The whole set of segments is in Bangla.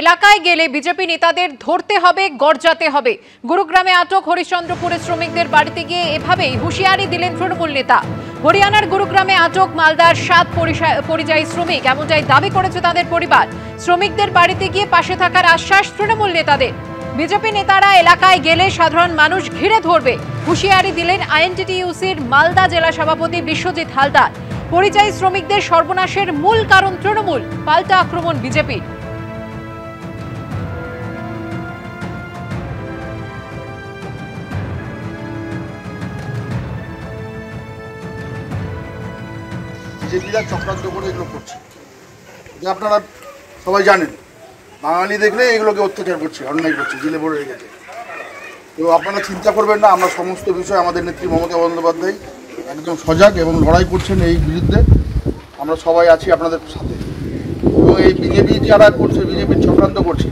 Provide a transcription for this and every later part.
এলাকায় গেলে বিজেপি নেতাদের ধরতে হবে, গর্জাতে হবে। গুরুগ্রামে আটক হরিশ্চন্দ্রপুরের শ্রমিকদের বাড়িতে গিয়ে এভাবেই হুঁশিয়ারি দিলেন তৃণমূল নেতা। হরিয়ানার গুরুগ্রামে আটক মালদার 7 পরিযায়ী শ্রমিক, এমনটাই দাবি করেছে তাদের পরিবার। শ্রমিকদের বাড়িতে গিয়ে পাশে থাকার আশ্বাস তৃণমূল নেতাদের। বিজেপি নেতারা এলাকায় গেলে সাধারণ মানুষ ঘিরে ধরবে, হুঁশিয়ারি দিলেন আইএনটিটিইউসির মালদা জেলা সভাপতি বিশ্বজিৎ হালদার। পরিযায়ী শ্রমিকদের সর্বনাশের মূল কারণ তৃণমূল, পাল্টা আক্রমণ বিজেপি। বিজেপিরা চক্রান্ত করে এগুলো করছে, যে আপনারা সবাই জানেন। বাঙালি দেখলে এগুলোকে অত্যাচার করছে, অন্যায় করছে, জেলে ভরে রেখেছে। তো আপনারা চিন্তা করবেন না, আমরা সমস্ত বিষয় আমাদের নেত্রী মমতা বন্দ্যোপাধ্যায় একদম সজাগ এবং লড়াই করছেন এই বিরুদ্ধে। আমরা সবাই আছি আপনাদের সাথে। এবং এই বিজেপি যারা করছে, বিজেপির চক্রান্ত করছে,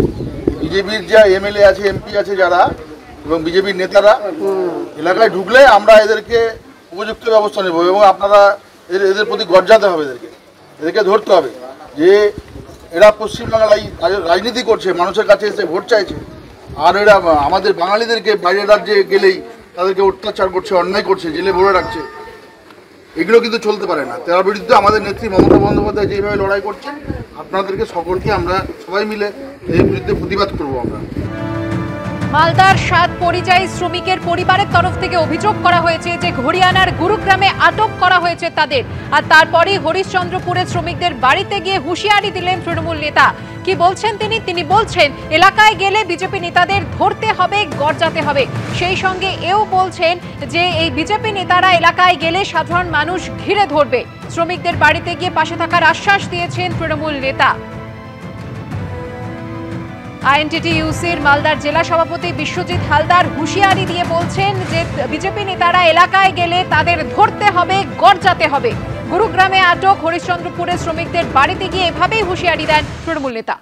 বিজেপির যা এমএলএ আছে, এমপি আছে যারা, এবং বিজেপির নেতারা এলাকায় ঢুকলে আমরা এদেরকে উপযুক্ত ব্যবস্থা নেব। এবং আপনারা এদের প্রতি গর্জাতে হবে, এদেরকে ধরতে হবে যে এরা পশ্চিমবাংলায় রাজনীতি করছে, মানুষের কাছে এসে ভোট চাইছে, আর এরা আমাদের বাঙালিদেরকে বাইরের রাজ্যে গেলেই তাদেরকে অত্যাচার করছে, অন্যায় করছে, জেলে ভরে রাখছে। এগুলো কিন্তু চলতে পারে না। তার বিরুদ্ধে আমাদের নেত্রী মমতা বন্দ্যোপাধ্যায় যেভাবে লড়াই করছেন, আপনাদেরকে সকলকে আমরা সবাই মিলে এর বিরুদ্ধে প্রতিবাদ করবো। আমরা মালদার 7 পরিযায়ী শ্রমিকের পরিবারের তরফ থেকে অভিযোগ করা হয়েছে যে হরিয়ানার গুরুগ্রামে আটক করা হয়েছে তাদের, আর তারপরেই হরিশ্চন্দ্রপুরের শ্রমিকদের বাড়িতে গিয়ে হুঁশিয়ারি দিলেন তৃণমূল নেতা। কি বলছেন তিনি বলছেন এলাকায় গেলে বিজেপি নেতাদের ধরতে হবে, গর্জাতে হবে। সেই সঙ্গে এও বলছেন যে এই বিজেপি নেতারা এলাকায় গেলে সাধারণ মানুষ ঘিরে ধরবে। শ্রমিকদের বাড়িতে গিয়ে পাশে থাকার আশ্বাস দিয়েছেন তৃণমূল নেতা। আইএনটিটিইউসির মালদার জেলা সভাপতি বিশ্বজিৎ হালদার হুঁশিয়ারি দিয়ে বলছেন যে বিজেপি নেতারা এলাকায় গেলে তাদের ধরতে হবে, গর্জাতে হবে। গুরুগ্রামে আটক হরিশ্চন্দ্রপুরের শ্রমিকদের বাড়িতে গিয়ে এভাবেই হুঁশিয়ারি দেন তৃণমূল নেতা।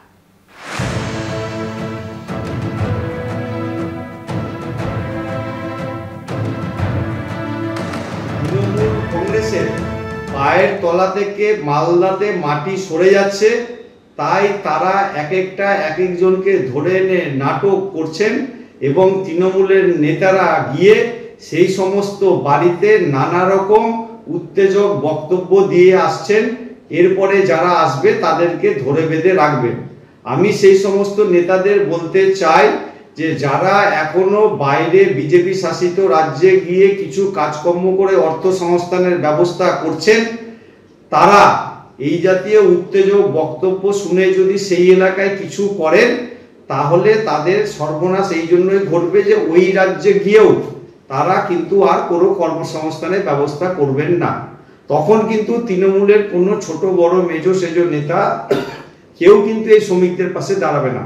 কংগ্রেসের পায়ের তলা থেকে মালদাতে মাটি সরে যাচ্ছে, তাই তারা এক একজনকে ধরে এনে নাটক করছেন এবং তৃণমূলের নেতারা গিয়ে সেই সমস্ত বাড়িতে নানা রকম উত্তেজক বক্তব্য দিয়ে আসছেন। এরপরে যারা আসবে তাদেরকে ধরে বেঁধে রাখবেন। আমি সেই সমস্ত নেতাদের বলতে চাই যে যারা এখনো বাইরে বিজেপি শাসিত রাজ্যে গিয়ে কিছু কাজকর্ম করে অর্থ সংস্থানের ব্যবস্থা করছেন, তারা এই জাতীয় উত্তেজক বক্তব্য শুনে যদি সেই এলাকায় কিছু করেন, তাহলে তাদের সর্বনাশ এই জন্যই ঘটবে যে ওই রাজ্যে গিয়েও তারা কিন্তু আর কোনো কর্মসংস্থানের ব্যবস্থা করবেন না। তখন কিন্তু তৃণমূলের কোনো ছোট বড় মেজো সেজো নেতা কেউ কিন্তু এই শ্রমিকদের পাশে দাঁড়াবে না।